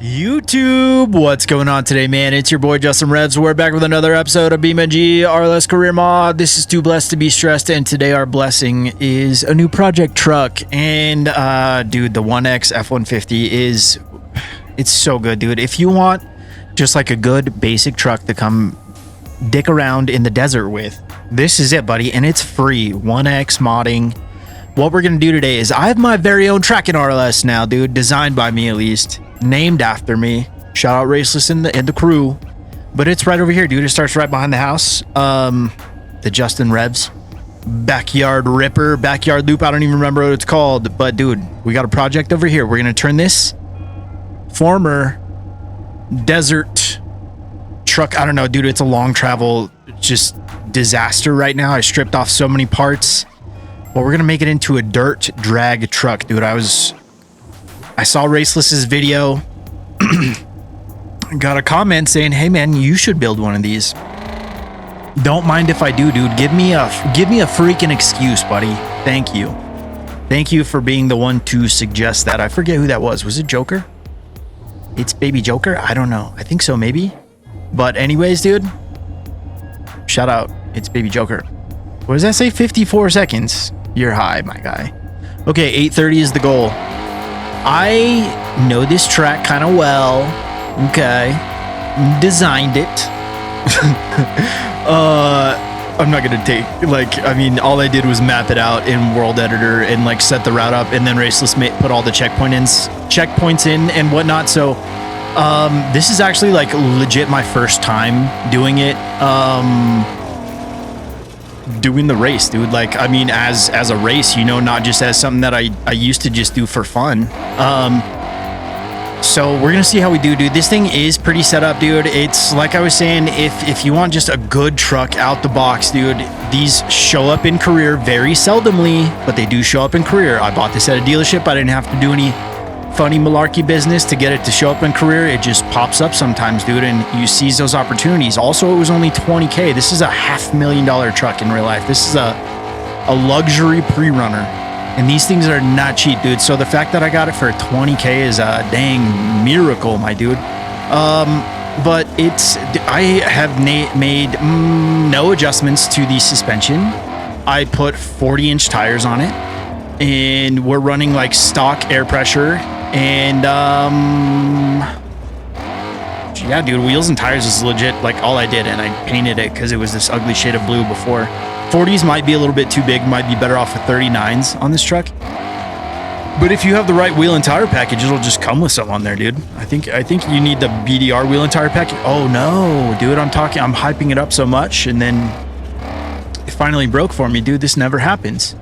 YouTube, what's going on today, man? It's your boy JustinRevs. We're back with another episode of BeamNG RLS Career Mod. This is Too Blessed to Be Stressed, and today our blessing is a new project truck. And dude, the 1X F-150 is, it's so good, dude. If you want just like a good basic truck to come dick around in the desert with, this is it, buddy. And it's free. 1X modding. What we're gonna do today is I have my very own track in RLS now, dude, designed by me at least, named after me. Shout out Raceless and the crew. But it's right over here, dude. It starts right behind the house. The JustinRevs Backyard Loop. I don't even remember what it's called, but dude, we got a project over here. We're gonna turn this former desert truck, I don't know, dude, it's a long travel just disaster right now. I stripped off so many parts. Well, we're gonna make it into a dirt drag truck, dude. I saw Raceless's video. Got a comment saying, "Hey man, you should build one of these." Don't mind if I do, dude. Give me a freaking excuse, buddy. Thank you. Thank you for being the one to suggest that. I forget who that was. Was it Joker? It's Baby Joker? I don't know. I think so, maybe. But anyways, dude, shout out. It's Baby Joker. What does that say? 54 seconds. You're high, my guy. Okay, 8:30 is the goal. I know this track kind of well. Okay. Designed it. I'm not going to take, like, I mean, all I did was map it out in World Editor and, like, set the route up, and then Raceless put all the checkpoints in and whatnot. So, this is actually, like, legit my first time doing it. Doing the race, dude. Like, I mean, as a race, you know, not just as something that I used to just do for fun. So we're gonna see how we do, dude. This thing is pretty set up, dude. It's like I was saying, if you want just a good truck out the box, dude, these show up in career very seldomly, but they do show up in career. I bought this at a dealership. I didn't have to do any funny malarkey business to get it to show up in career. It just pops up sometimes, dude, and you seize those opportunities. Also, it was only $20K. This is a $500,000 truck in real life. This is a luxury Prerunner, and these things are not cheap, dude. So the fact that I got it for $20K is a dang miracle, my dude. But I have made no adjustments to the suspension. I put 40-inch tires on it, and we're running like stock air pressure. And yeah, dude, wheels and tires is legit like all I did, and I painted it because it was this ugly shade of blue before. 40s might be a little bit too big, might be better off with 39s on this truck. But if you have the right wheel and tire package, it'll just come with some on there, dude. I think you need the BDR wheel and tire package. Oh no, dude, I'm hyping it up so much, and then it finally broke for me, dude. This never happens.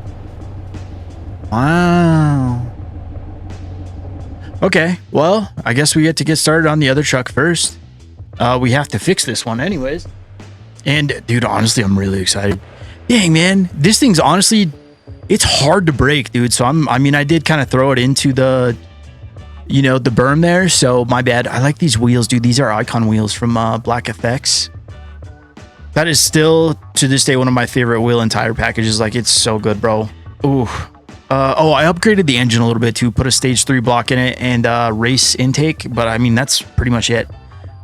Wow. Okay, well, I guess we get to get started on the other truck first. We have to fix this one anyways. And dude, honestly, I'm really excited. Dang, man, this thing's honestly, it's hard to break, dude. So I mean, I did kind of throw it into the, you know, the berm there. So my bad. I like these wheels, dude. These are Icon wheels from Black FX. That is still to this day one of my favorite wheel and tire packages. Like, it's so good, bro. Ooh. Oh, I upgraded the engine a little bit too, put a stage 3 block in it and race intake, but I mean, that's pretty much it.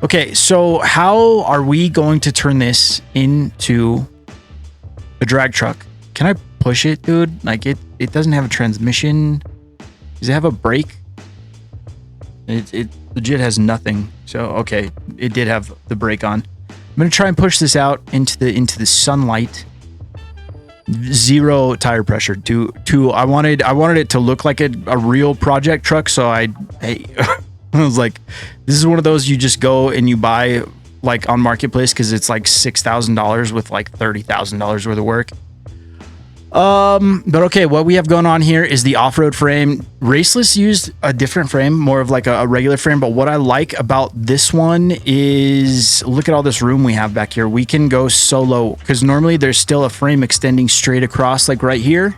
Okay, so how are we going to turn this into a drag truck? Can I push it, dude? Like, it doesn't have a transmission. Does it have a brake? It legit has nothing. So, okay, it did have the brake on. I'm gonna try and push this out into the sunlight. 0 tire pressure. I wanted it to look like a real project truck, so I was like, this is one of those you just go and you buy like on Marketplace because it's like $6,000 with like $30,000 worth of work. But okay, what we have going on here is the off-road frame. Raceless used a different frame, more of like a regular frame, but what I like about this one is look at all this room we have back here. We can go solo because normally there's still a frame extending straight across like right here,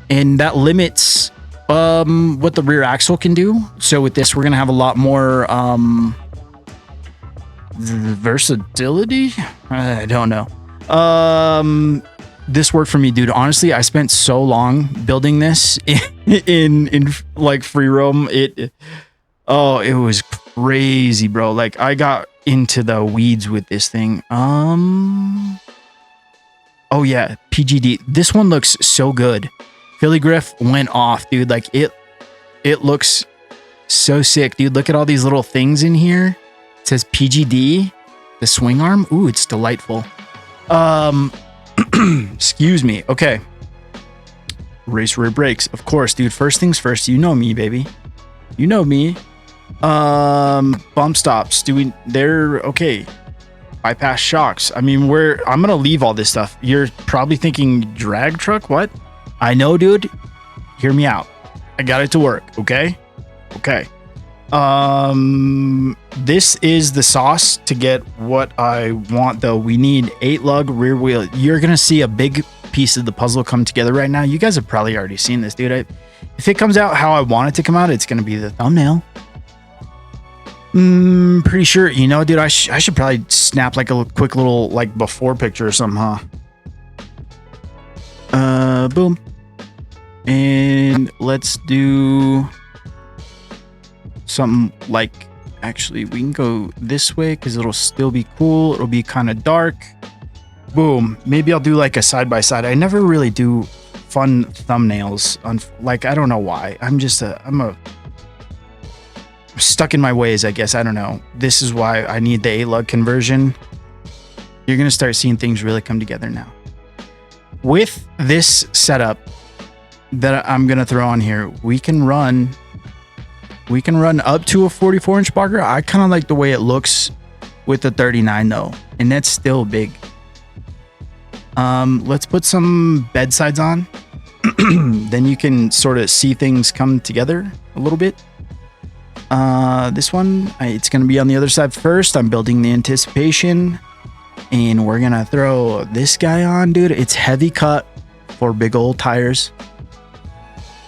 and that limits what the rear axle can do. So with this, we're gonna have a lot more versatility. I don't know. This worked for me, dude. Honestly, I spent so long building this in like free roam. It was crazy, bro. Like, I got into the weeds with this thing. Oh yeah, PGD. This one looks so good. Philly Griff went off, dude. Like, it looks so sick, dude. Look at all these little things in here. It says PGD, the swing arm. Ooh, it's delightful. Excuse me. Okay. Race rear brakes. Of course, dude. First things first. You know me, baby. You know me. Bump stops. They're okay. Bypass shocks. I mean, I'm gonna leave all this stuff. You're probably thinking drag truck. What? I know, dude. Hear me out. I got it to work. Okay. Okay. This is the sauce to get what I want, though. We need 8 lug rear wheel. You're gonna see a big piece of the puzzle come together right now. You guys have probably already seen this, dude. If it comes out how I want it to come out, it's gonna be the thumbnail. Pretty sure. You know, dude, I should probably snap like a quick little like before picture or something, huh? Boom. And let's do something like, actually, we can go this way because it'll still be cool. It'll be kind of dark. Boom. Maybe I'll do like a side by side. I never really do fun thumbnails on, like, I don't know why. I'm stuck in my ways, I guess. I don't know. This is why I need the 8 lug conversion. You're gonna start seeing things really come together now. With this setup that I'm gonna throw on here, we can run up to a 44-inch barger. I kind of like the way it looks with the 39 though, and that's still big. Let's put some bedsides on. Then you can sort of see things come together a little bit. This one, it's gonna be on the other side first. I'm building the anticipation, and we're gonna throw this guy on, dude. It's heavy cut for big old tires.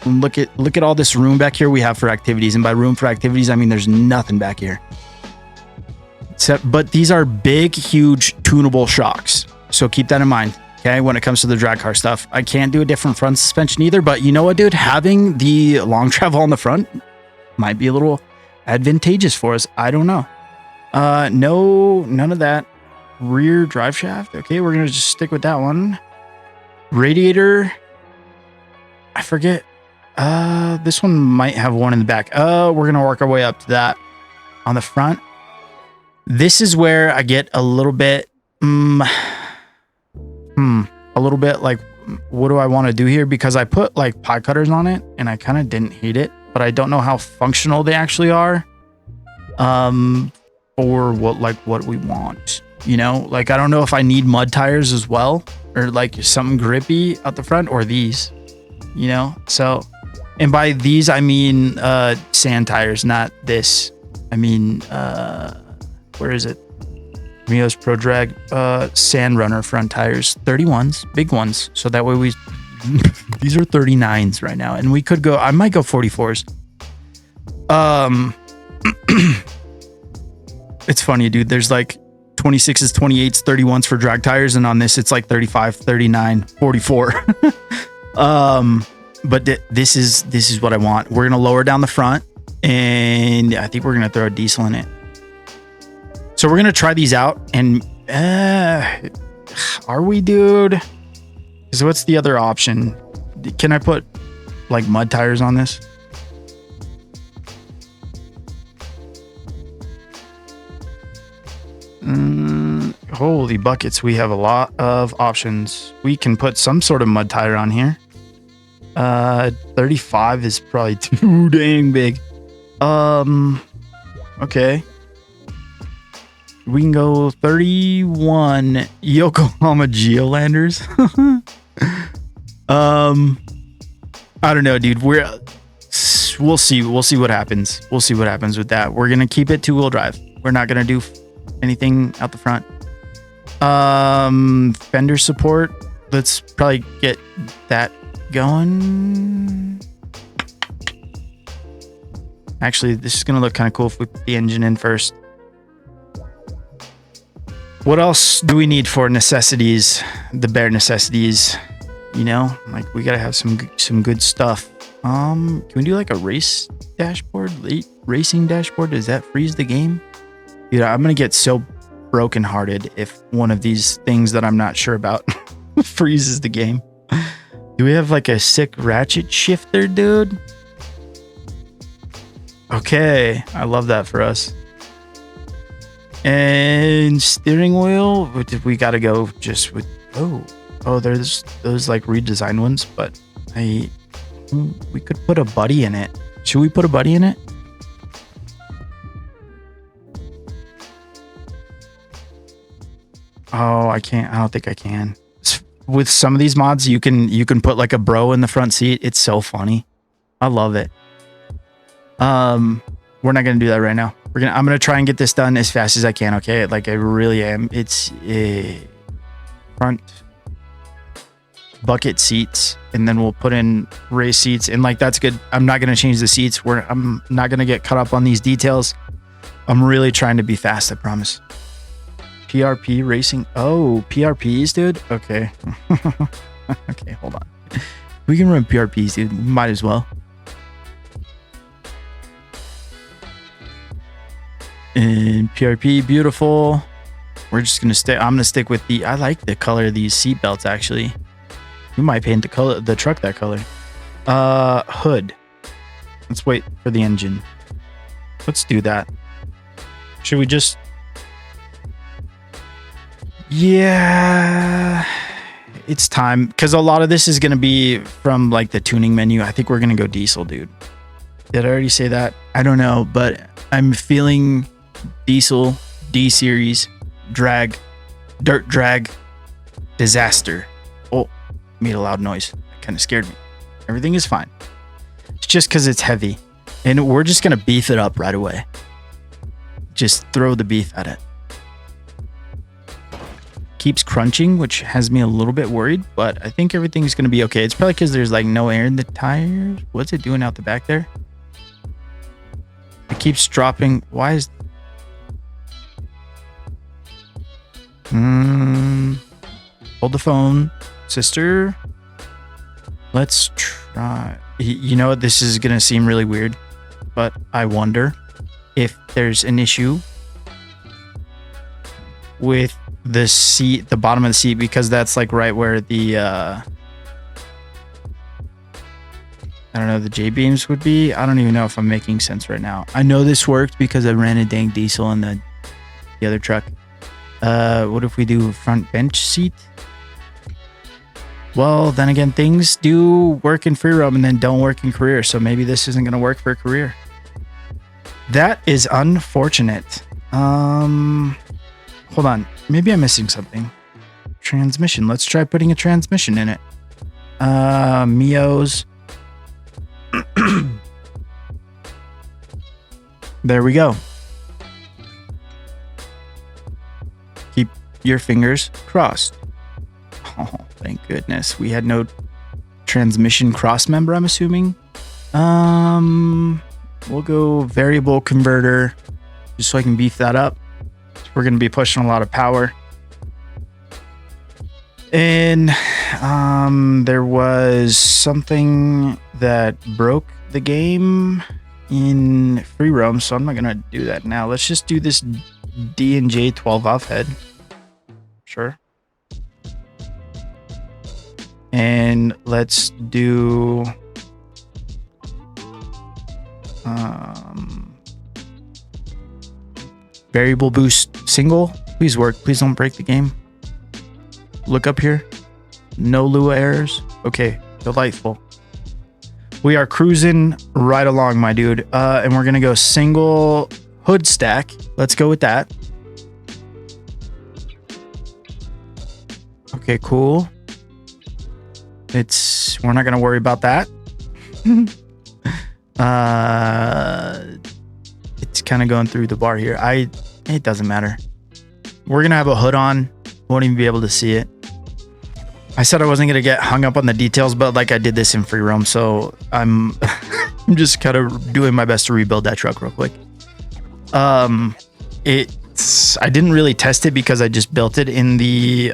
Look at all this room back here we have for activities, and by room for activities, I mean there's nothing back here. But these are big, huge tunable shocks, so keep that in mind. Okay, when it comes to the drag car stuff, I can't do a different front suspension either. But you know what, dude? Having the long travel on the front might be a little advantageous for us. I don't know. No, none of that. Rear drive shaft. Okay, we're gonna just stick with that one. Radiator, I forget. This one might have one in the back. We're gonna work our way up to that. On the front, this is where I get a little bit a little bit like, what do I want to do here? Because I put like pie cutters on it and I kind of didn't hate it, but I don't know how functional they actually are for what we want, you know. Like, I don't know if I need mud tires as well, or like something grippy out the front, or these, you know. So, and by these I mean sand tires, not this. I mean where is it? Mio's Pro Drag Sand Runner front tires, 31s, big ones. So that way we these are 39s right now, and we could go, I might go 44s. It's funny, dude. There's like 26s, 28s, 31s for drag tires, and on this it's like 35, 39, 44. But this is what I want. We're gonna lower down the front, and I think we're gonna throw a diesel in it. So we're gonna try these out, and are we, dude? So what's the other option? Can I put like mud tires on this? Holy buckets, we have a lot of options. We can put some sort of mud tire on here. 35 is probably too dang big. Okay. We can go 31 Yokohama Geolanders. I don't know, dude. We'll see. We'll see what happens. We'll see what happens with that. We're gonna keep it 2-wheel drive. We're not gonna do anything out the front. Fender support. Let's probably get that going. Actually, this is gonna look kind of cool if we put the engine in first. What else do we need for necessities? The bare necessities, you know, like we gotta have some good stuff. Can we do like a race dashboard? Racing dashboard? Does that freeze the game? Dude, I'm gonna get so brokenhearted if one of these things that I'm not sure about freezes the game. Do we have like a sick ratchet shifter, dude? Okay, I love that for us. And steering wheel, we gotta go just with, oh, there's those like redesigned ones, but we could put a buddy in it. Should we put a buddy in it? Oh, I can't. I don't think I can. With some of these mods, you can put like a bro in the front seat. It's so funny. I love it. We're not gonna do that right now. I'm gonna try and get this done as fast as I can. Okay, like I really am. It's front bucket seats, and then we'll put in race seats, and like that's good. I'm not gonna change the seats. I'm not gonna get caught up on these details. I'm really trying to be fast. I promise. PRP racing. Oh, PRPs, dude. Okay. Okay, hold on. We can run PRPs, dude. Might as well. And PRP, beautiful. We're just gonna stay. I'm gonna stick with the. I like the color of these seat belts. Actually, we might paint the truck that color. Hood. Let's wait for the engine. Let's do that. Should we just? Yeah, it's time, because a lot of this is going to be from like the tuning menu. I think we're going to go diesel, dude. Did I already say that? I don't know, but I'm feeling diesel, D series, drag, dirt drag, disaster. Oh, made a loud noise. Kind of scared me. Everything is fine. It's just because it's heavy, and we're just going to beef it up right away. Just throw the beef at it. Keeps crunching, which has me a little bit worried, but I think everything's going to be okay. It's probably because there's like no air in the tires. What's it doing out the back there? It keeps dropping. Why is... Hold the phone, sister. Let's try. You know what? This is going to seem really weird, but I wonder if there's an issue with the seat, the bottom of the seat, because that's like right where the I don't know, the J-beams would be. I don't even know if I'm making sense right now. I know this worked because I ran a dang diesel in the other truck. What if we do front bench seat? Well, then again, things do work in free roam and then don't work in career, so maybe this isn't going to work for career. That is unfortunate. Hold on. Maybe I'm missing something. Transmission. Let's try putting a transmission in it. Mio's. There we go. Keep your fingers crossed. Oh, thank goodness. We had no transmission cross member, I'm assuming. We'll go variable converter just so I can beef that up. We're going to be pushing a lot of power. And there was something that broke the game in free roam, so I'm not going to do that now. Let's just do this D&J 12 off head. Sure. And let's do variable boost single. Please work. Please don't break the game. Look up here. No Lua errors. Okay, delightful. We are cruising right along, my dude. And we're gonna go single hood stack. Let's go with that. Okay, cool. We're not gonna worry about that. It's kind of going through the bar here. It doesn't matter. We're gonna have a hood on. Won't even be able to see it. I said I wasn't gonna get hung up on the details, but like I did this in free roam, so I'm I'm just kind of doing my best to rebuild that truck real quick. I didn't really test it because I just built it in the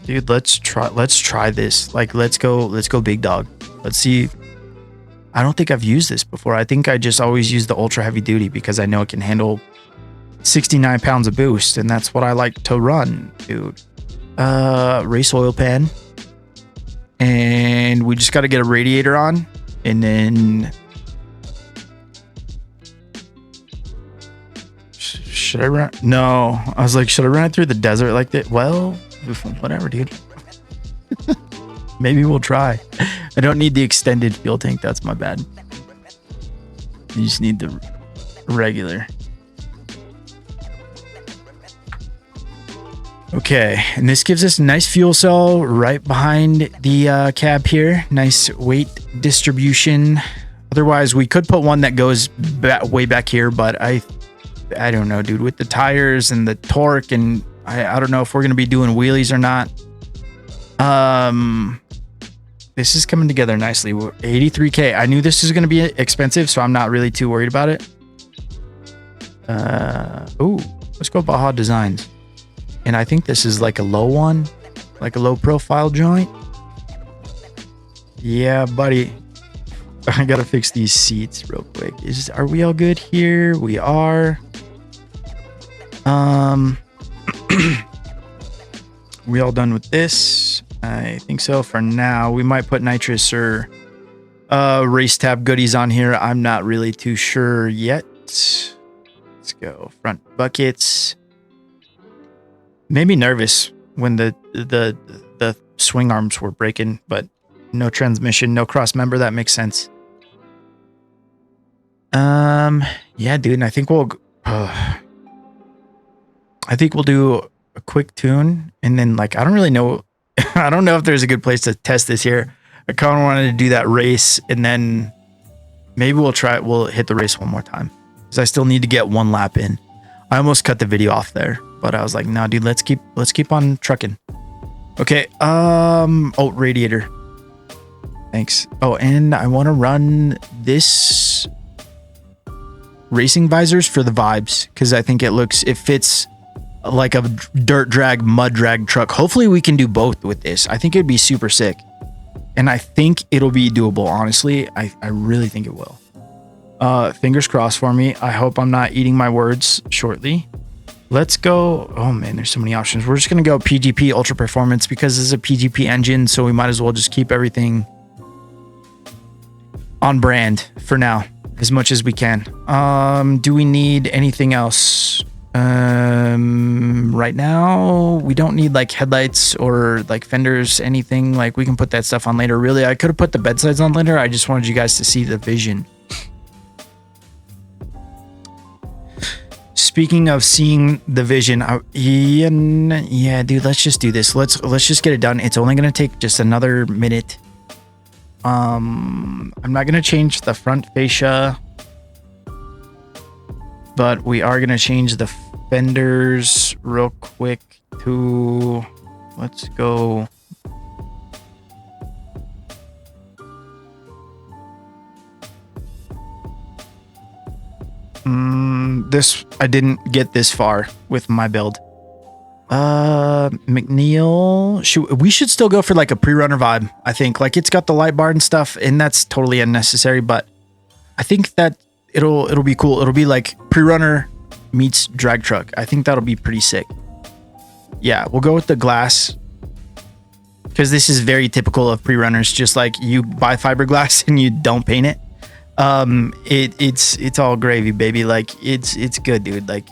Dude, let's try this. Like, let's go big dog. Let's see. I don't think I've used this before. I think I just always use the ultra heavy duty because I know it can handle 69 pounds of boost, and that's what I like to run, dude. Race oil pan. And we just got to get a radiator on, and then should I run? No, I was like, should I run it through the desert like that? Well, whatever, dude. Maybe we'll try. I don't need the extended fuel tank. That's my bad. You just need the regular. Okay, and this gives us a nice fuel cell right behind the cab here. Nice weight distribution. Otherwise, we could put one that goes way back here, but I don't know, dude. With the tires and the torque, and I don't know if we're gonna be doing wheelies or not. This is coming together nicely. 83K. I knew this is gonna be expensive, so I'm not really too worried about it. Ooh, let's go Baja Designs. And I think this is like a low one, like a low profile joint. Yeah, buddy. I gotta fix these seats real quick. Are we all good here? We are. We all done with this? I think so for now. We might put nitrous or race tab goodies on here. I'm not really too sure yet. Let's go front buckets. Made me nervous when the swing arms were breaking, but no transmission, no cross member. That makes sense. Yeah, dude. And I think we'll do a quick tune, and then like I don't really know. I don't know if there's a good place to test this here. I kind of wanted to do that race, and then maybe we'll hit the race one more time because I still need to get one lap in. I almost cut the video off there, but I was like, nah, dude, let's keep on trucking. Okay. Oh, radiator. Thanks. Oh, and I want to run this racing visors for the vibes because I think it fits like a dirt drag, mud drag truck. Hopefully we can do both with this. I think it'd be super sick. And I think it'll be doable, honestly. I really think it will. Fingers crossed for me. I hope I'm not eating my words shortly. Let's go. Oh man, there's so many options. We're just going to go PGP Ultra Performance because this is a PGP engine. So we might as well just keep everything on brand for now as much as we can. Do we need anything else? Right now we don't need like headlights or like fenders, anything. Like we can put that stuff on later. Really, I could have put the bedsides on later. I just wanted you guys to see the vision. Speaking of seeing the vision, yeah, dude, let's just do this. Let's just get it done. It's only gonna take just another minute. I'm not gonna change the front fascia, but we are gonna change the fenders real quick to, let's go. This, I didn't get this far with my build. McNeil, we should still go for like a Prerunner vibe. I think like it's got the light bar and stuff, and that's totally unnecessary, but I think that it'll be cool. It'll be like Prerunner meets drag truck. I think that'll be pretty sick. Yeah, we'll go with the glass because this is very typical of Prerunners. Just like you buy fiberglass and you don't paint it. It's all gravy, baby. Like it's good, dude. Like,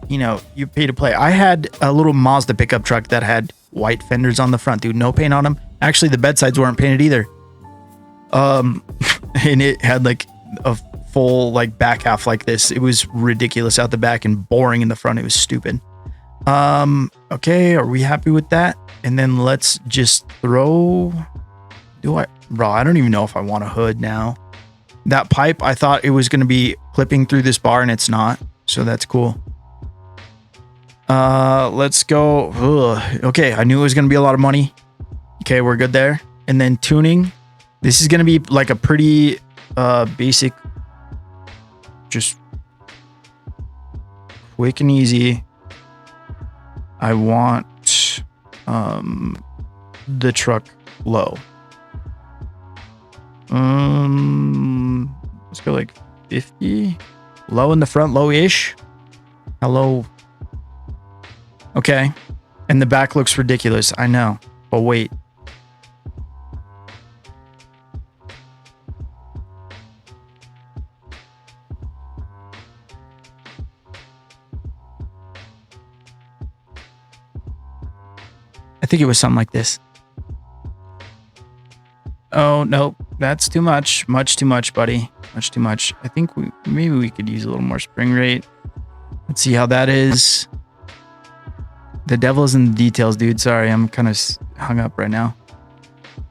you know, you pay to play. I had a little Mazda pickup truck that had white fenders on the front, dude. No paint on them. Actually, the bedsides weren't painted either. And it had like a full like back half like this. It was ridiculous out the back and boring in the front. It was stupid. Okay, are we happy with that? And then let's just throw. Bro, I don't even know if I want a hood now. That pipe, I thought it was going to be clipping through this bar, and it's not. So that's cool. Let's go. Ugh. Okay, I knew it was going to be a lot of money. Okay, we're good there. And then tuning. This is going to be like a pretty basic, just quick and easy. I want the truck low. Let's go like 50. Low in the front, low-ish. How low? Okay. And the back looks ridiculous. I know. But wait. I think it was something like this. Oh, nope. That's too much. Much too much, buddy. Much too much. I think maybe we could use a little more spring rate. Let's see how that is. The devil is in the details, dude. Sorry, I'm kind of hung up right now.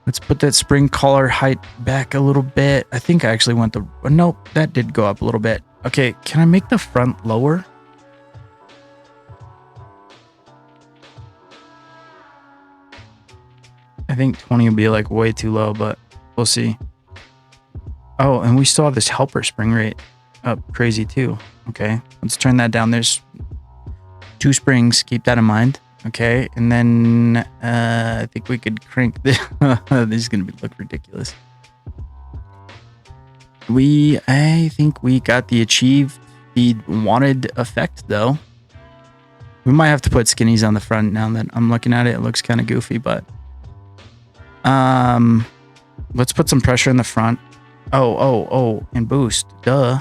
Let's put that spring collar height back a little bit. I think I actually went the... Nope, that did go up a little bit. Okay, can I make the front lower? I think 20 will be like way too low, but we'll see. Oh, and we still have this helper spring rate up crazy too. Okay, let's turn that down. There's 2 springs. Keep that in mind. Okay, and then I think we could crank this. This is gonna look ridiculous. I think we got the achieved the wanted effect though. We might have to put skinnies on the front now that I'm looking at it. It looks kind of goofy, but let's put some pressure in the front. Oh, and boost. Duh.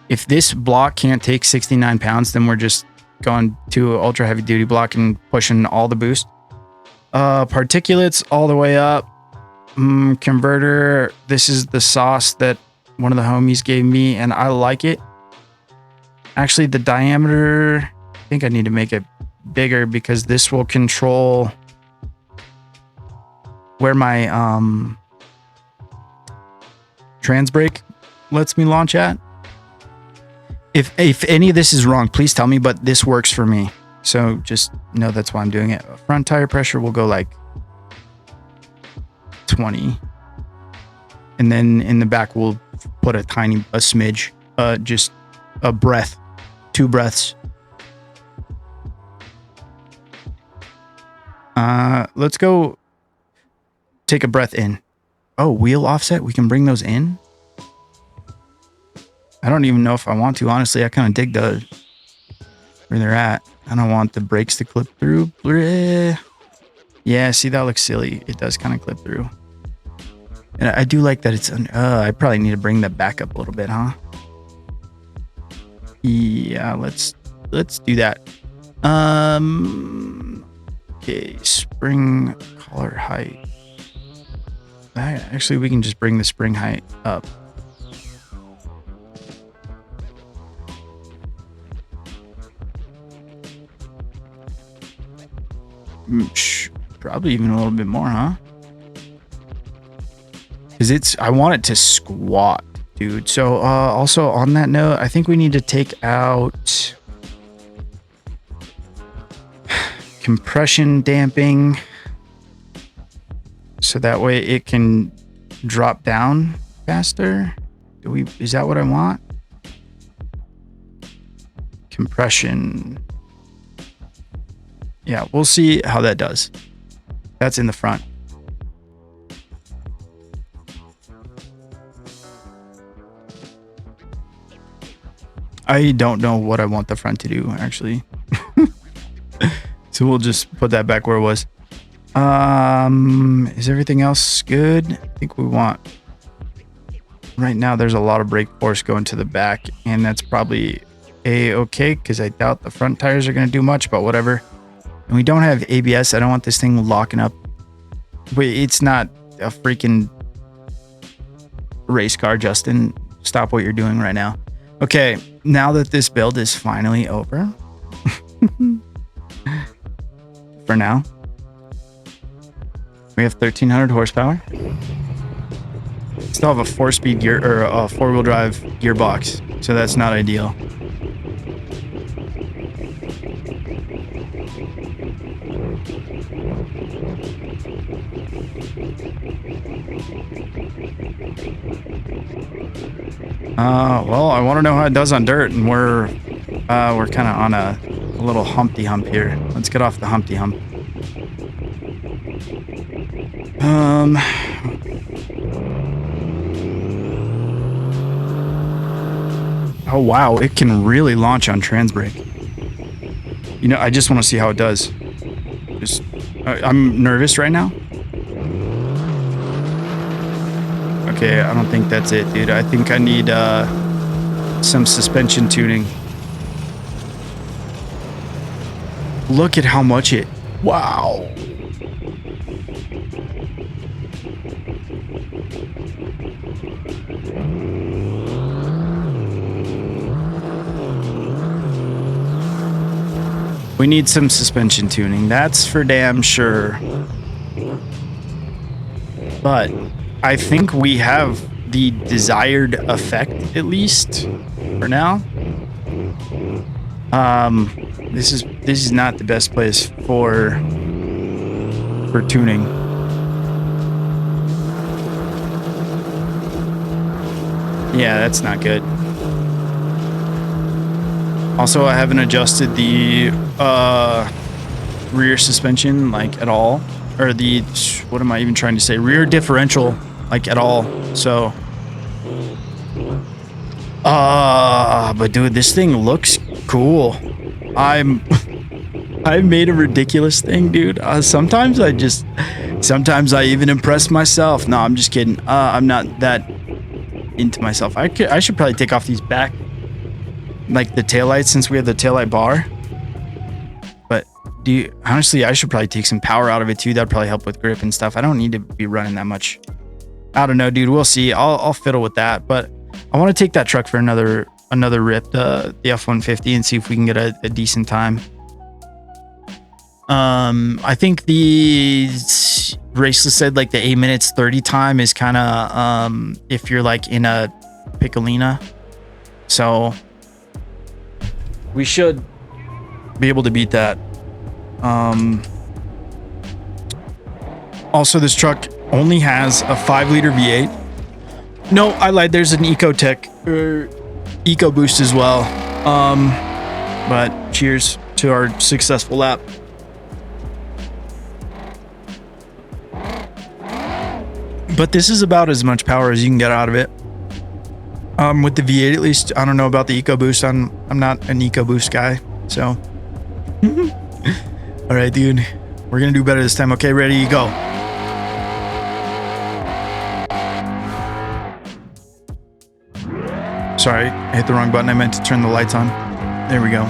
If this block can't take 69 pounds, then we're just going to ultra heavy duty block and pushing all the boost. Particulates all the way up. Converter. This is the sauce that one of the homies gave me, and I like it. Actually, the diameter, I think I need to make it bigger because this will control where my trans brake lets me launch at. If any of this is wrong, please tell me, but this works for me. So just know that's why I'm doing it. Front tire pressure will go like 20. And then in the back, we'll put a smidge, just a breath, 2 breaths. Let's go take a breath in. Oh, wheel offset. We can bring those in. I don't even know if I want to. Honestly, I kind of dig where they're at. I don't want the brakes to clip through. Yeah, see, that looks silly. It does kind of clip through. And I do like that it's... I probably need to bring that back up a little bit, huh? Yeah, let's do that. Okay, spring collar height. Actually, we can just bring the spring height up. Probably even a little bit more, huh? Because I want it to squat, dude. So also on that note, I think we need to take out compression damping, so that way it can drop down faster. Is that what I want? Compression. Yeah, we'll see how that does. That's in the front. I don't know what I want the front to do, actually. So we'll just put that back where it was. Is everything else good? I think we want... Right now, there's a lot of brake force going to the back, and that's probably a-okay, because I doubt the front tires are going to do much, but whatever. And we don't have ABS. I don't want this thing locking up. Wait, it's not a freaking race car, Justin. Stop what you're doing right now. Okay, now that this build is finally over, for now, we have 1,300 horsepower. Still have a 4-speed gear or a 4-wheel drive gearbox, so that's not ideal. Well, I want to know how it does on dirt, and we're kind of on a little Humpty Hump here. Let's get off the Humpty Hump. Oh wow, it can really launch on Transbrake. You know, I just want to see how it does. I'm nervous right now. Okay, I don't think that's it, dude. I think I need some suspension tuning. Look at how much it... Wow. We need some suspension tuning, that's for damn sure. But I think we have the desired effect, at least for now. This is not the best place for tuning. Yeah, that's not good. Also, I haven't adjusted the rear suspension like at all, or the, what am I even trying to say, rear differential like at all. So but dude, this thing looks cool. I made a ridiculous thing, dude. Sometimes I even impress myself. No, I'm just kidding. I'm not that into myself. I should probably take off these back, like the taillights, since we have the taillight bar. But honestly, I should probably take some power out of it too. That'd probably help with grip and stuff. I don't need to be running that much. I don't know, dude. We'll see. I'll fiddle with that. But I want to take that truck for another rip, the F-150, and see if we can get a decent time. I think the Raceless said like the 8 minutes 30 time is kind of if you're like in a Piccolina. So we should be able to beat that. Also, this truck only has a 5-liter V8. No, I lied. There's an EcoTech or EcoBoost as well. But cheers to our successful lap. But this is about as much power as you can get out of it. With the V8 at least. I don't know about the EcoBoost. I'm not an EcoBoost guy, so. All right, dude. We're gonna do better this time. Okay, ready? Go. Sorry, I hit the wrong button. I meant to turn the lights on. There we go.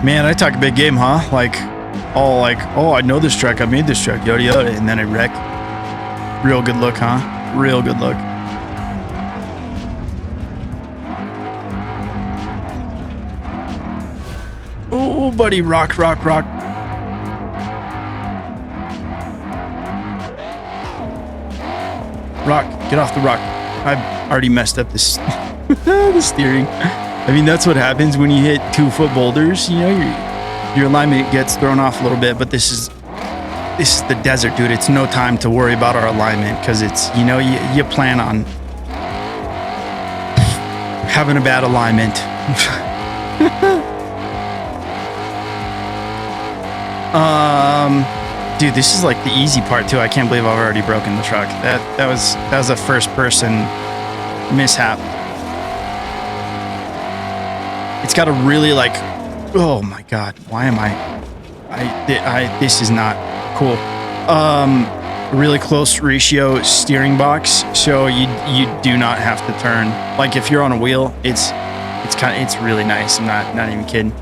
Man, I talk a big game, huh? Like, oh, I know this truck. I made this truck, yada yada, and then I wreck. Real good look, huh? Real good look. Oh, buddy, rock. Rock, get off the rock. I've already messed up this the steering. I mean, that's what happens when you hit 2-foot boulders. You know, your alignment gets thrown off a little bit, but this is the desert, dude. It's no time to worry about our alignment because it's, you know, you plan on having a bad alignment. Dude, this is like the easy part too. I can't believe I've already broken the truck. That was a first person mishap. It's got a really like, oh my god, why am I this is not cool. Really close ratio steering box, so you do not have to turn. Like if you're on a wheel, it's really nice. I'm not even kidding.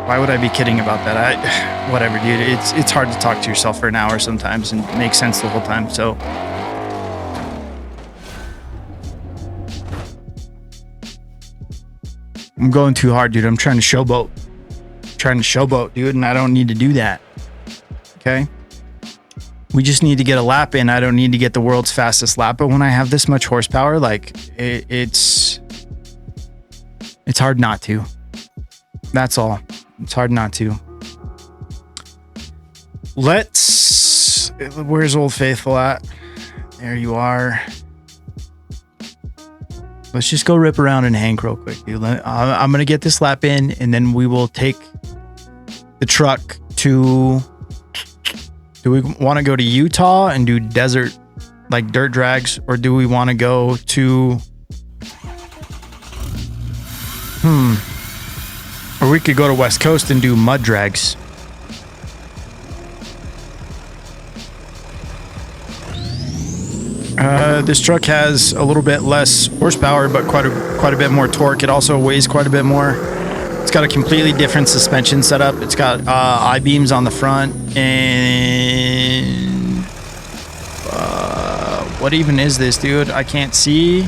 Why would I be kidding about that? Whatever, dude. It's hard to talk to yourself for an hour sometimes and make sense the whole time. So I'm going too hard, dude. I'm trying to showboat. Dude, and I don't need to do that. Okay? We just need to get a lap in. I don't need to get the world's fastest lap, but when I have this much horsepower, like it's hard not to. That's all. It's hard not to. Where's Old Faithful at? There you are. let's just go rip around in Hank real quick, dude. I'm gonna get this lap in, and then we will take the truck to. Do we want to go to Utah and do desert, like dirt drags, or do we want to go to? Or we could go to West Coast and do mud drags. This truck has a little bit less horsepower, but quite a bit more torque. It also weighs quite a bit more. It's got a completely different suspension setup. It's got I-beams on the front, and what even is this, dude? I can't see.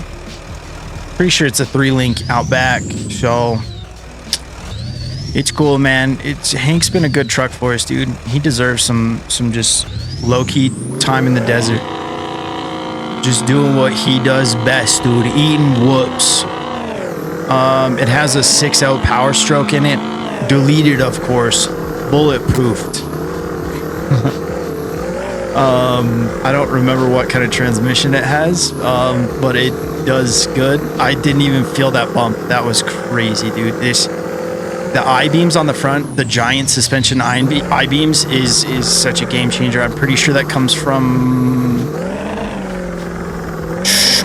Pretty sure it's a 3-link out back, so it's cool, man. Hank's been a good truck for us, dude. He deserves some just low-key time in the desert. Just doing what he does best, dude. Eating whoops. It has a 6.0 power stroke in it. Deleted, of course. Bulletproofed. I don't remember what kind of transmission it has, but it does good. I didn't even feel that bump. That was crazy, dude. The I-beams on the front, the giant suspension I-beams is such a game changer. I'm pretty sure that comes from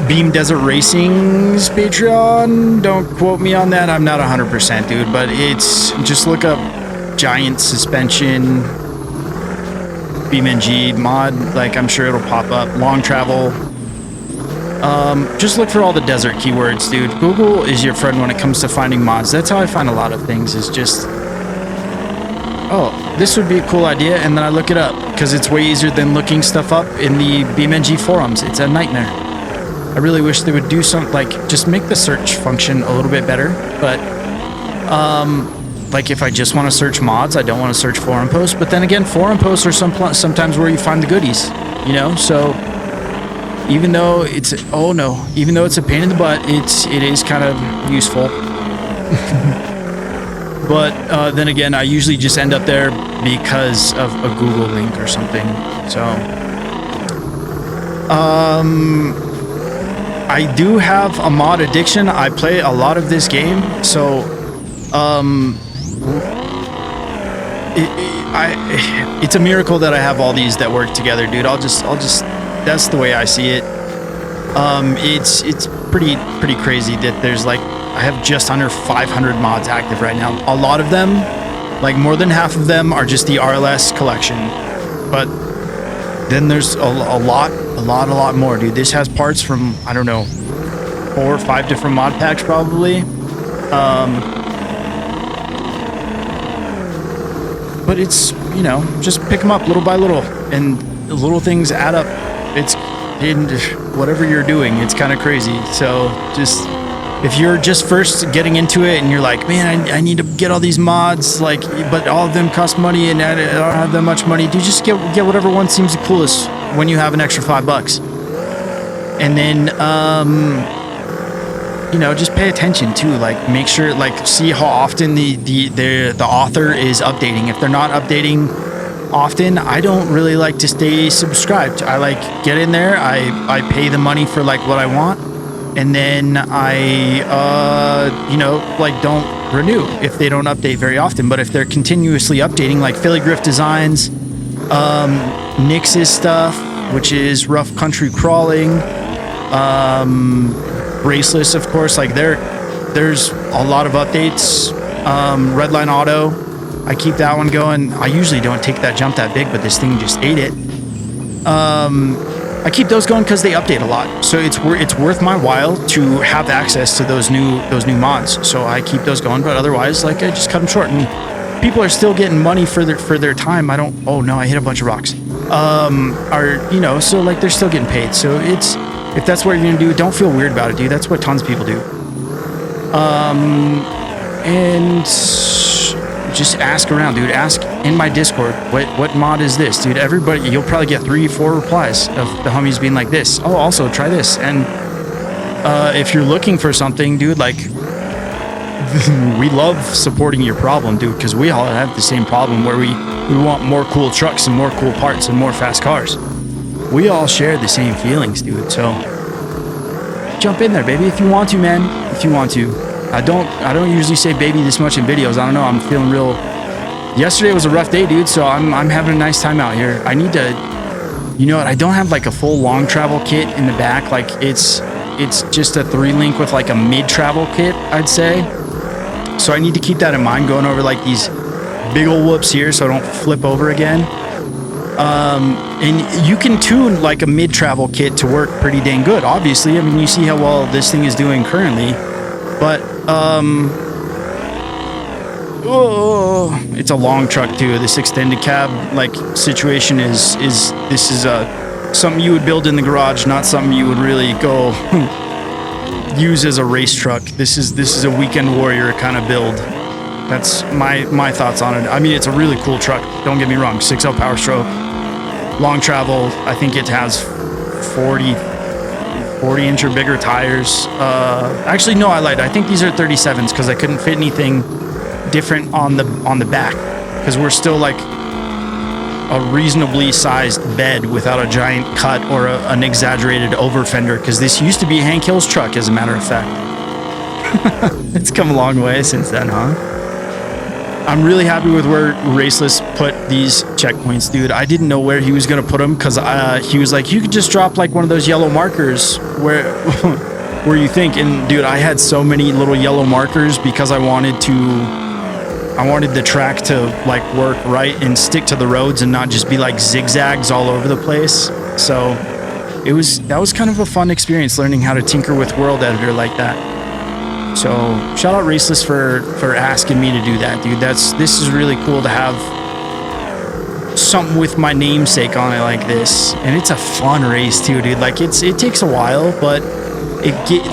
Beam Desert Racing's Patreon. Don't quote me on that. I'm not 100%, dude, but it's just look up giant suspension BeamNG mod. Like, I'm sure it'll pop up. Long travel. Just look for all the desert keywords, dude. Google is your friend when it comes to finding mods. That's how I find a lot of things, is just, oh, this would be a cool idea, and then I look it up, because it's way easier than looking stuff up in the BeamNG forums. It's a nightmare. I really wish they would do something, like, just make the search function a little bit better, but, like, if I just want to search mods, I don't want to search forum posts, but then again, forum posts are sometimes where you find the goodies, you know, so even though it's a pain in the butt, it is kind of useful. But then again, I usually just end up there because of a Google link or something. So I do have a mod addiction. I play a lot of this game, so it's a miracle that I have all these that work together, dude. I'll just that's the way I see it. It's pretty crazy that there's, like, I have just under 500 mods active right now. A lot of them, like more than half of them, are just the RLS collection, but then there's a lot more, dude. This has parts from, I don't know, 4 or 5 different mod packs probably. But it's, you know, just pick them up little by little, and the little things add up. It's in whatever you're doing. It's kind of crazy. So just, if you're just first getting into it and you're like, man, I need to get all these mods, like, but all of them cost money and I don't have that much money, dude, just get whatever one seems the coolest when you have an extra $5. And then, you know, just pay attention too. Like, make sure, like, see how often the author is updating. If they're not updating often, I don't really like to stay subscribed. I like get in there, I pay the money for like what I want, and then I you know, like, don't renew if they don't update very often. But if they're continuously updating, like Philly Griff Designs, Nix's stuff, which is rough country crawling, Braceless, of course, like there's a lot of updates. Redline Auto, I keep that one going. I usually don't take that jump that big, but this thing just ate it. I keep those going because they update a lot, so it's worth my while to have access to those new mods. So I keep those going, but otherwise, like, I just cut them short. And people are still getting money for their time. I don't. Oh no, I hit a bunch of rocks. You know, so like they're still getting paid. So it's, if that's what you're gonna do, don't feel weird about it, dude. That's what tons of people do. And just ask around, dude. Ask in my Discord, what mod is this, dude? Everybody, you'll probably get 3-4 replies of the homies being like this. Oh, also try this. And if you're looking for something, dude, like, we love supporting your problem, dude, because we all have the same problem where we want more cool trucks and more cool parts and more fast cars. We all share the same feelings, dude. So jump in there, baby, if you want to, man. If you want to. I don't usually say baby this much in videos. I don't know. I'm feeling real. Yesterday was a rough day, dude. So I'm having a nice time out here. I need to, you know what? I don't have like a full long travel kit in the back. Like it's just a 3-link with like a mid travel kit, I'd say. So I need to keep that in mind going over like these big old whoops here so I don't flip over again. And you can tune like a mid travel kit to work pretty dang good. Obviously, I mean, you see how well this thing is doing currently, but it's a long truck too. This extended cab like situation is something you would build in the garage, not something you would really go use as a race truck. This is a weekend warrior kind of build. That's my thoughts on it. I mean, it's a really cool truck. Don't get me wrong. 6.0 power stroke, long travel. I think it has 40 inch or bigger tires. Actually, no, I lied. I think these are 37s because I couldn't fit anything different on the back because we're still like a reasonably sized bed without a giant cut or an exaggerated over fender, because this used to be Hank Hill's truck, as a matter of fact. It's come a long way since then, huh? I'm really happy with where Raceless put these checkpoints, dude. I didn't know where he was going to put them because he was like, you could just drop like one of those yellow markers where you think. And dude, I had so many little yellow markers because I wanted the track to like work right and stick to the roads and not just be like zigzags all over the place. So that was kind of a fun experience learning how to tinker with World Editor like that. So shout out Raceless for asking me to do that, dude. This is really cool to have something with my namesake on it like this, and it's a fun race too, dude. Like it takes a while, but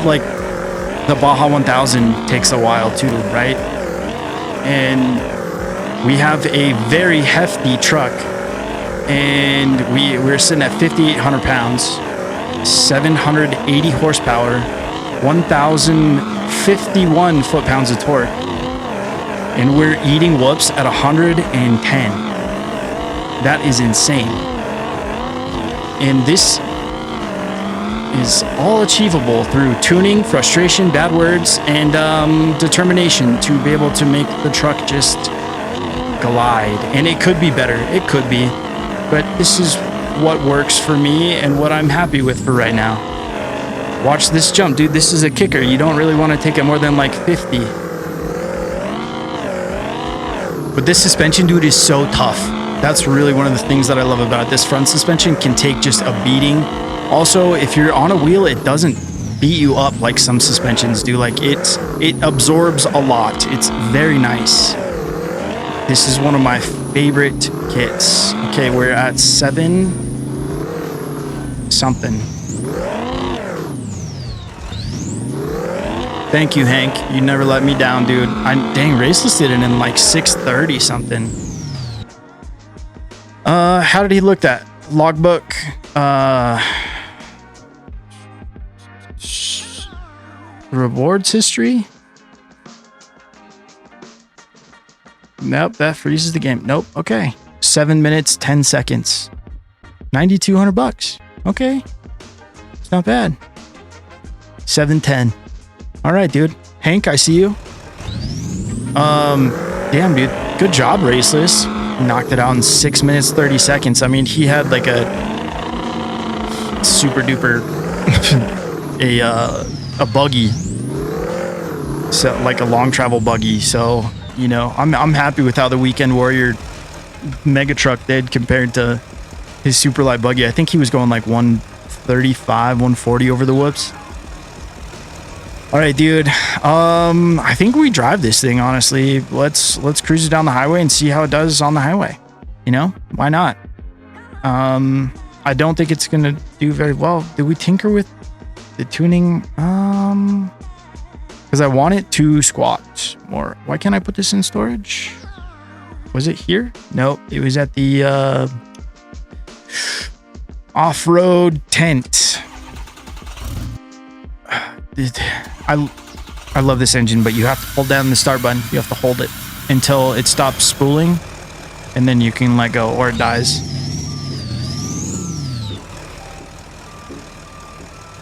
like the Baja 1000 takes a while too, right? And we have a very hefty truck, and we're sitting at 5,800 pounds, 780 horsepower, 1,051 foot-pounds of torque, and we're eating whoops at 110. That is insane. And this is all achievable through tuning, frustration, bad words, and determination to be able to make the truck just glide. And it could be better. It could be. But this is what works for me and what I'm happy with for right now. Watch this jump, dude. This is a kicker. You don't really want to take it more than like 50. But this suspension, dude, is so tough. That's really one of the things that I love about it. This front suspension can take just a beating. Also, if you're on a wheel, it doesn't beat you up like some suspensions do. Like it absorbs a lot. It's very nice. This is one of my favorite kits. Okay, we're at 7 something. Thank you, Hank. You never let me down, dude. Dang, Raceless did it in like 6:30 something. How did he look at? Logbook. Rewards history? Nope, that freezes the game. Nope. Okay. 7 minutes, 10 seconds. 9,200 bucks. Okay. It's not bad. 7:10. All right, dude. Hank, I see you. Damn, dude. Good job, Raceless. Knocked it out in 6 minutes, 30 seconds. I mean, he had like a super duper a buggy. So like a long travel buggy. So, you know, I'm happy with how the Weekend Warrior mega truck did compared to his super light buggy. I think he was going like 135, 140 over the whoops. All right, dude. I think we drive this thing, honestly. Let's cruise it down the highway and see how it does on the highway. You know, why not? I don't think it's gonna do very well. Did we tinker with the tuning? Because I want it to squat more. Why can't I put this in storage? Was it here? Nope. It was at the off-road tent. I love this engine, but you have to hold down the start button. You have to hold it until it stops spooling, and then you can let go or it dies.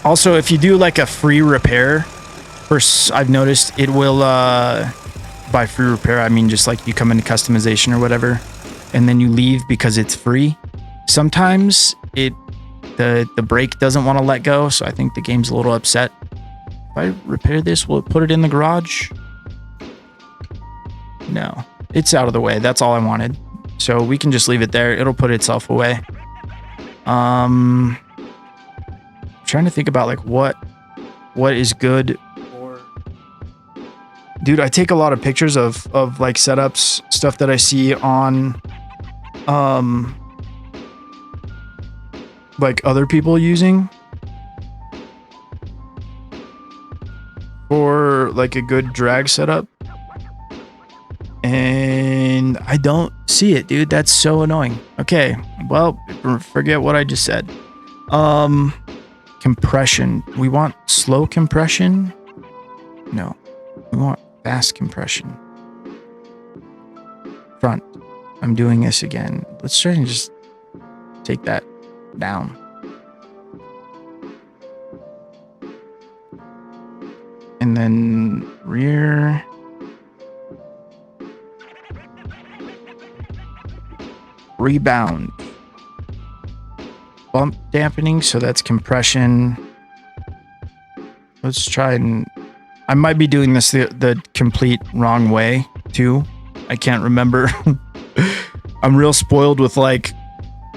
Also, if you do like a free repair, first I've noticed it will, by free repair, I mean just like you come into customization or whatever, and then you leave because it's free. Sometimes the brake doesn't want to let go, so I think the game's a little upset. If I repair this, will it put it in the garage? No, it's out of the way. That's all I wanted. So we can just leave it there. It'll put itself away. Trying to think about like what is good. Dude, I take a lot of pictures of like setups, stuff that I see on like other people using for like a good drag setup. And I don't see it, dude. That's so annoying. Okay, well, forget what I just said. Compression. We want slow compression? No, we want fast compression. Front. I'm doing this again. Let's try and just take that down. And then rear. Rebound. Bump dampening, so that's compression. Let's try and... I might be doing this the complete wrong way, too. I can't remember. I'm real spoiled with, like,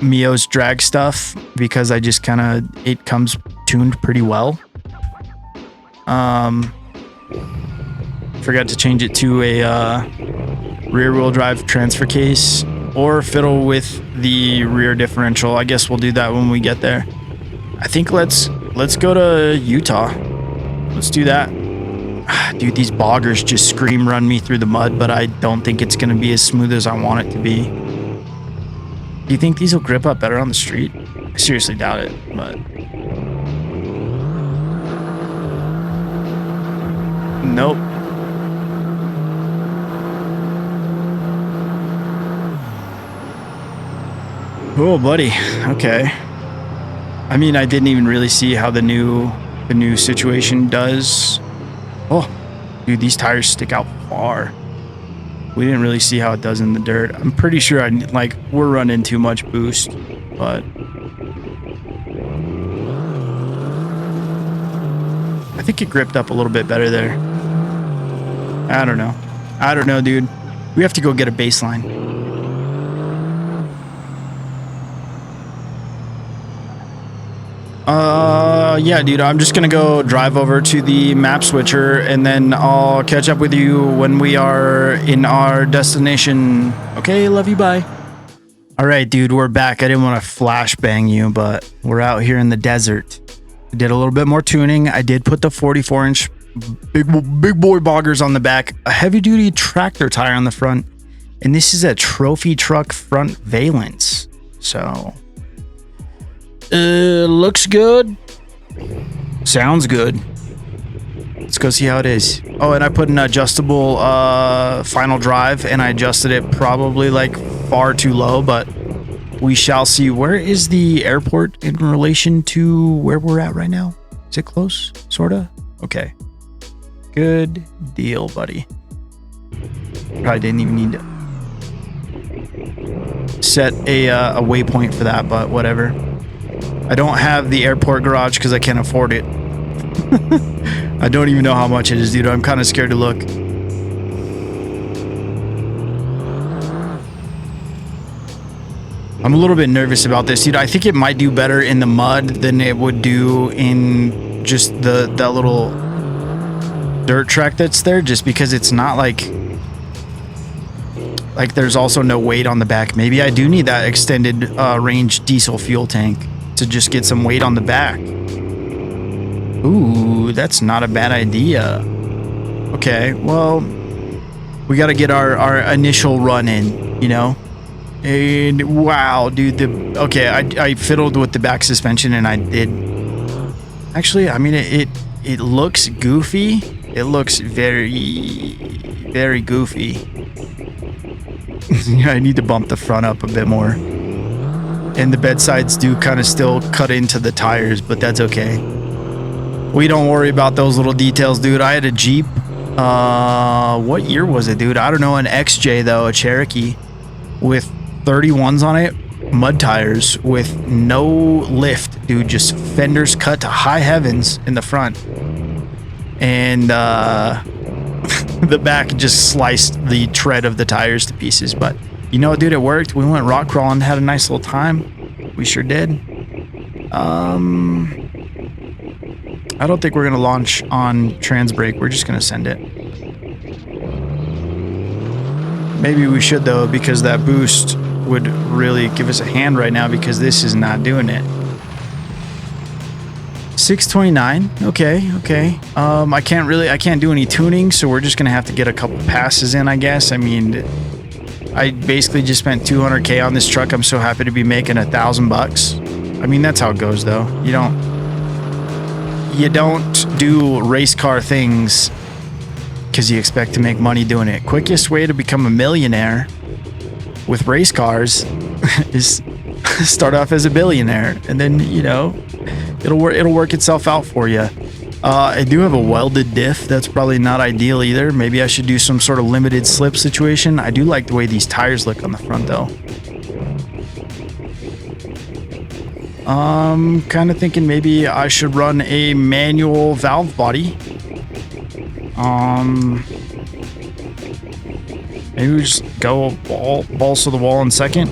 Mio's drag stuff, because I just kind of... It comes tuned pretty well. Forgot to change it to a rear-wheel drive transfer case. Or fiddle with the rear differential. I guess we'll do that when we get there. I think let's go to Utah. Let's do that. Dude, these boggers just scream run me through the mud, but I don't think it's going to be as smooth as I want it to be. Do you think these will grip up better on the street? I seriously doubt it, but... Nope. Oh, buddy. Okay. I mean, I didn't even really see how the new situation does. Oh, dude, these tires stick out far. We didn't really see how it does in the dirt. I'm pretty sure we're running too much boost, but I think it gripped up a little bit better there. I don't know, dude. We have to go get a baseline. Yeah, dude, I'm just gonna go drive over to the map switcher, and then I'll catch up with you when we are in our destination. Okay, love you, bye. All right, dude, we're back. I didn't want to flashbang you, but we're out here in the desert. I did a little bit more tuning. I did put the 44-inch big boy boggers on the back, a heavy-duty tractor tire on the front, and this is a trophy truck front valence. So... looks good. Sounds good. Let's go see how it is. Oh, and I put an adjustable final drive, and I adjusted it probably like far too low, but we shall see. Where is the airport in relation to where we're at right now? Is it close? Sorta? Okay. Good deal, buddy. Probably didn't even need to set a waypoint for that, but whatever. I don't have the airport garage because I can't afford it. I don't even know how much it is, dude. I'm kind of scared to look. I'm a little bit nervous about this, dude. I think it might do better in the mud than it would do in just that little dirt track that's there, just because it's not like there's also no weight on the back. Maybe I do need that extended range diesel fuel tank to just get some weight on the back. Ooh, that's not a bad idea. Okay, well, we got to get our initial run in, you know? And wow, dude, okay, I fiddled with the back suspension, and I did. Actually, I mean, it looks goofy. It looks very, very goofy. I need to bump the front up a bit more. And the bed sides do kind of still cut into the tires, but that's okay. We don't worry about those little details, dude. I had a Jeep. What year was it, dude? I don't know. An XJ though, a Cherokee with 31s on it, mud tires with no lift, dude. Just fenders cut to high heavens in the front, and the back just sliced the tread of the tires to pieces. But you know, dude, it worked. We went rock crawling, had a nice little time. We sure did. I don't think we're gonna launch on Handbrake. We're just gonna send it. Maybe we should though, because that boost would really give us a hand right now, because this is not doing it. 629. Okay. I can't do any tuning, so we're just gonna have to get a couple passes in, I guess. I mean, I basically just spent 200K on this truck. I'm so happy to be making $1,000. I mean, that's how it goes though. You don't do race car things because you expect to make money doing it. Quickest way to become a millionaire with race cars is start off as a billionaire, and then, you know, it'll work itself out for you. I do have a welded diff. That's probably not ideal either. Maybe I should do some sort of limited slip situation. I do like the way these tires look on the front though. Kind of thinking maybe I should run a manual valve body. Maybe we just go balls to the wall in second.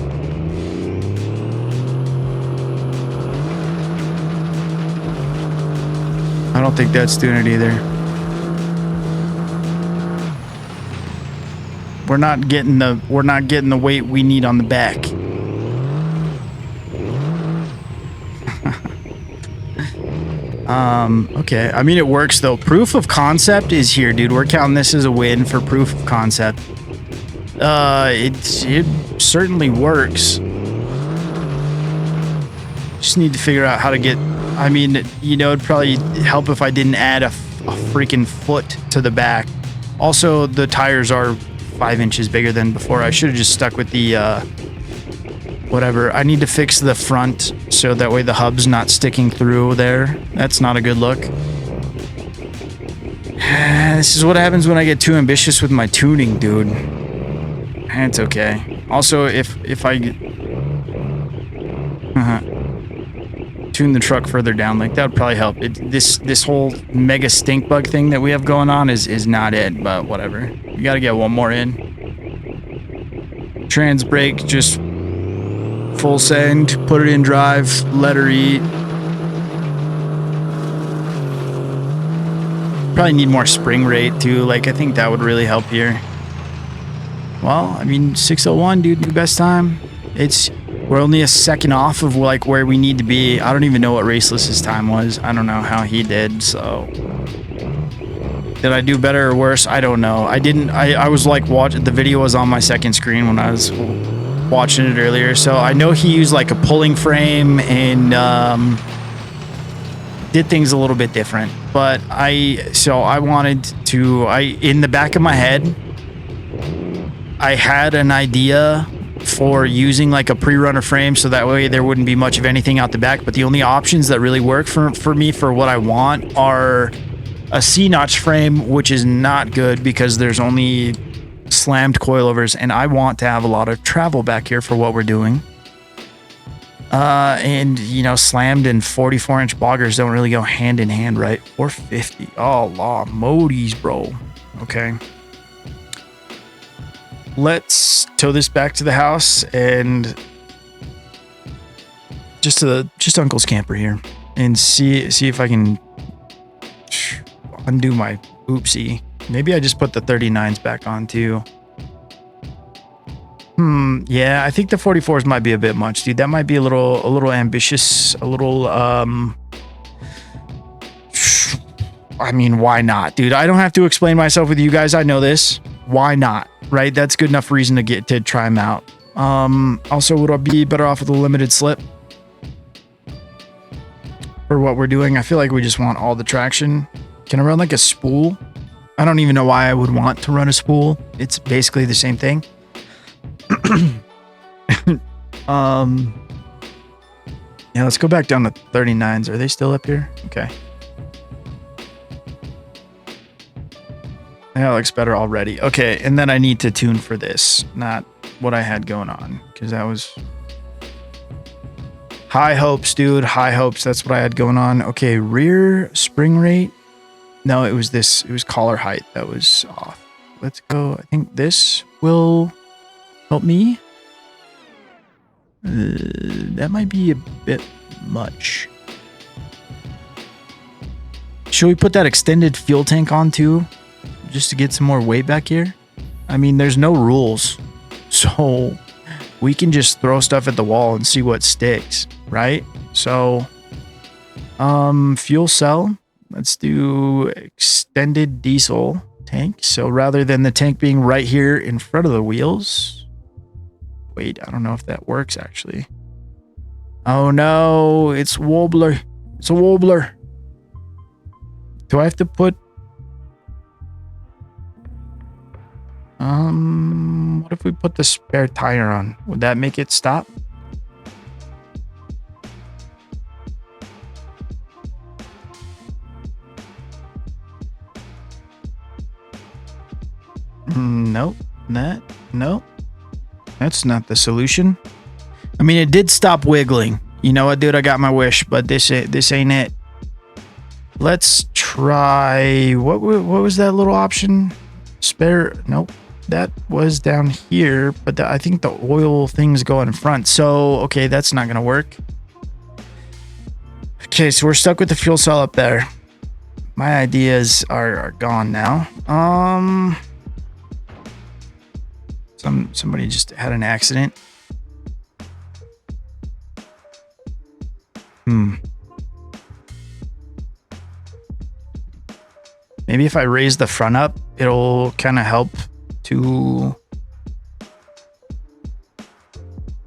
I don't think that's doing it either. We're not getting the weight we need on the back. Okay. I mean, it works though. Proof of concept is here, dude. We're counting this as a win for proof of concept. It certainly works. Just need to figure out how to get. I mean, you know, it'd probably help if I didn't add a freaking foot to the back. Also, the tires are 5 inches bigger than before. I should have just stuck with the whatever. I need to fix the front so that way the hub's not sticking through there. That's not a good look. This is what happens when I get too ambitious with my tuning, dude. It's okay. Also, if I tune the truck further down, like that would probably help. This whole mega stink bug thing that we have going on is not it, but whatever. You got to get one more in. Handbrake, just full send, put it in drive, let her eat. Probably need more spring rate too. Like, I think that would really help here. Well, I mean, 6:01, dude, new best time. We're only a second off of like where we need to be. I don't even know what Raceless's time was. I don't know how he did. So did I do better or worse? I don't know. I was like watching the video was on my second screen when I was watching it earlier. So I know he used like a pulling frame and did things a little bit different. But I wanted to, in the back of my head, I had an idea for using like a pre-runner frame so that way there wouldn't be much of anything out the back. But the only options that really work for me for what I want are a C-notch frame, which is not good because there's only slammed coilovers, and I want to have a lot of travel back here for what we're doing. And you know, slammed and 44-inch boggers don't really go hand in hand, right? 450. Oh, law modies, bro. Okay. Let's tow this back to the house and just Uncle's camper here and see if I can undo my oopsie. Maybe I just put the 39s back on too. Yeah, I think the 44s might be a bit much, dude. That might be a little ambitious, a little I mean, why not, dude? I don't have to explain myself with you guys. I know this. Why not? Right? That's good enough reason to try them out. Also, would I be better off with a limited slip for what we're doing? I feel like we just want all the traction. Can I run like a spool? I don't even know why I would want to run a spool. It's basically the same thing. Yeah, let's go back down to 39s. Are they still up here? Okay. That looks better already. Okay, and then I need to tune for this, not what I had going on, because that was high hopes, dude. High hopes. That's what I had going on. Okay, rear spring rate. No, it was this. It was collar height that was off. Let's go. I think this will help me. That might be a bit much. Should we put that extended fuel tank on too? Just to get some more weight back here? I mean, there's no rules. So we can just throw stuff at the wall and see what sticks, right? So, fuel cell. Let's do extended diesel tank. So rather than the tank being right here in front of the wheels. Wait, I don't know if that works actually. Oh no, it's wobbler. It's a wobbler. Do I have to put... what if we put the spare tire on? Would that make it stop? Nope. Nope. That's not the solution. I mean, it did stop wiggling. You know what, dude? I got my wish, but this ain't it. Let's try... What was that little option? Spare... Nope. That was down here, but I think the oil things go in front. So, okay, that's not going to work. Okay, so we're stuck with the fuel cell up there. My ideas are gone now. Somebody just had an accident. Maybe if I raise the front up, it'll kind of help to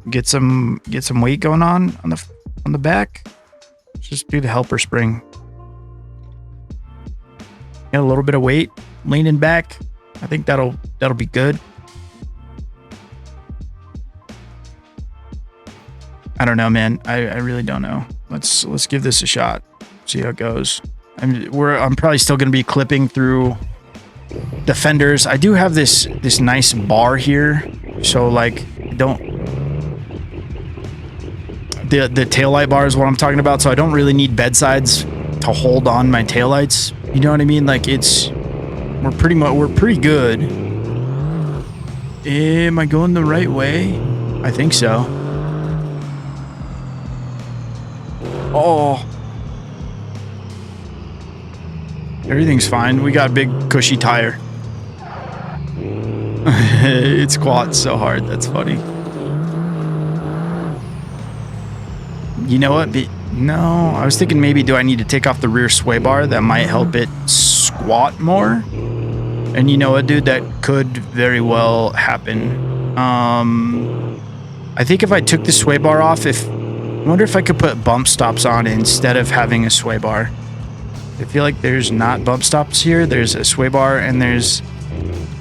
get some weight going on the back. Just do the helper spring. Get a little bit of weight leaning back. I think that'll be good. I don't know, man. I really don't know. Let's give this a shot. See how it goes. I'm probably still going to be clipping through the fenders. I do have this nice bar here, so like the taillight bar is what I'm talking about. So I don't really need bedsides to hold on my taillights. You know what I mean? Like we're pretty good. Am I going the right way? I think so. Oh. Everything's fine. We got a big cushy tire. It squats so hard. That's funny. You know what? No, I was thinking maybe do I need to take off the rear sway bar? That might help it squat more. And you know what, dude? That could very well happen. I think if I took the sway bar off, I wonder if I could put bump stops on instead of having a sway bar. I feel like there's not bump stops here. There's a sway bar and there's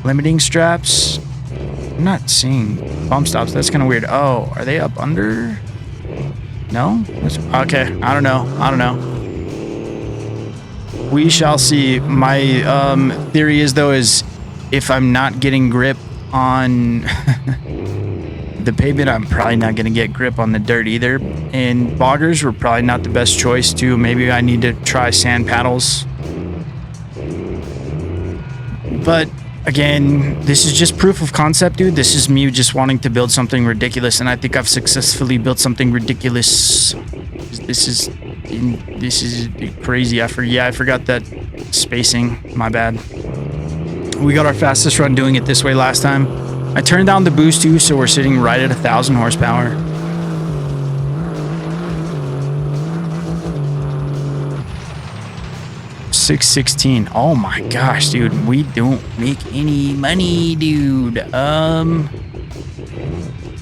limiting straps. I'm not seeing bump stops. That's kind of weird. Oh, are they up under? No? Okay. I don't know. We shall see. My theory is, though, is if I'm not getting grip on the pavement, I'm probably not going to get grip on the dirt either. And boggers were probably not the best choice too. Maybe I need to try sand paddles. But again, this is just proof of concept, dude. This is me just wanting to build something ridiculous, and I think I've successfully built something ridiculous. This is crazy. I forgot that spacing. My bad. We got our fastest run doing it this way last time. I turned down the boost too, so we're sitting right at 1,000 horsepower. $616. Oh my gosh, dude, we don't make any money, dude. Do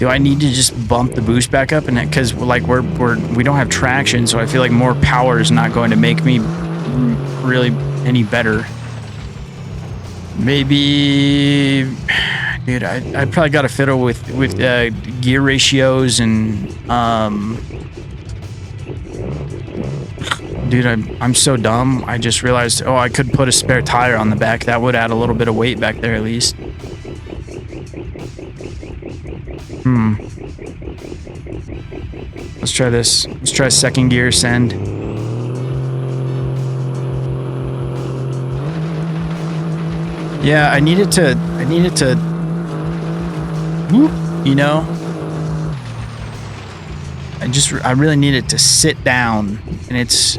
I need to just bump the boost back up? And because like we don't have traction, so I feel like more power is not going to make me really any better. Maybe, dude, I probably got to fiddle with gear ratios and Dude, I'm so dumb. I just realized, oh, I could put a spare tire on the back. That would add a little bit of weight back there at least. Let's try this. Let's try second gear send. Yeah, I needed to, whoop, you know? I really need it to sit down, and it's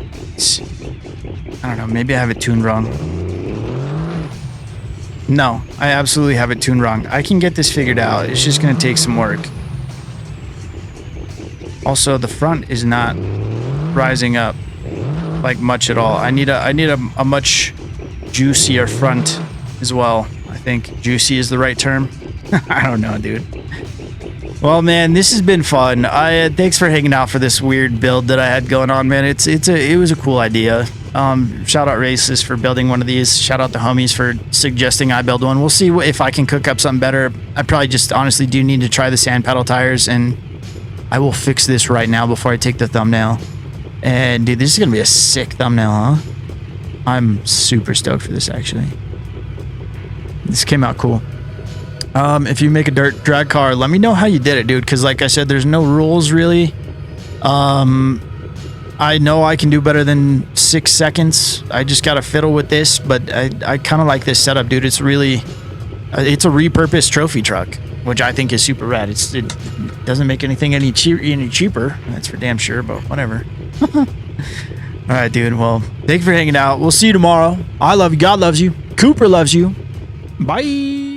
I don't know, maybe I have it tuned wrong. No, I absolutely have it tuned wrong. I can get this figured out. It's just gonna take some work. Also, the front is not rising up like much at all. I need a much juicier front as well. I think juicy is the right term. I don't know, dude. Well, man, this has been fun. Thanks for hanging out for this weird build that I had going on, man. It was a cool idea. Shout out Raceless for building one of these. Shout out to Homies for suggesting I build one. We'll see if I can cook up something better. I probably just honestly do need to try the sand paddle tires, and I will fix this right now before I take the thumbnail. And dude, this is gonna be a sick thumbnail, huh? I'm super stoked for this, actually. This came out cool. If you make a dirt drag car, let me know how you did it, dude, because like I said, there's no rules really. I know I can do better than 6 seconds. I just gotta fiddle with this, but I kind of like this setup, dude. It's really it's a repurposed trophy truck, which I think is super rad. It doesn't make anything any cheaper, that's for damn sure, but whatever. All right, dude, well, thank you for hanging out. We'll see you tomorrow. I love you, God loves you, Cooper loves you. Bye.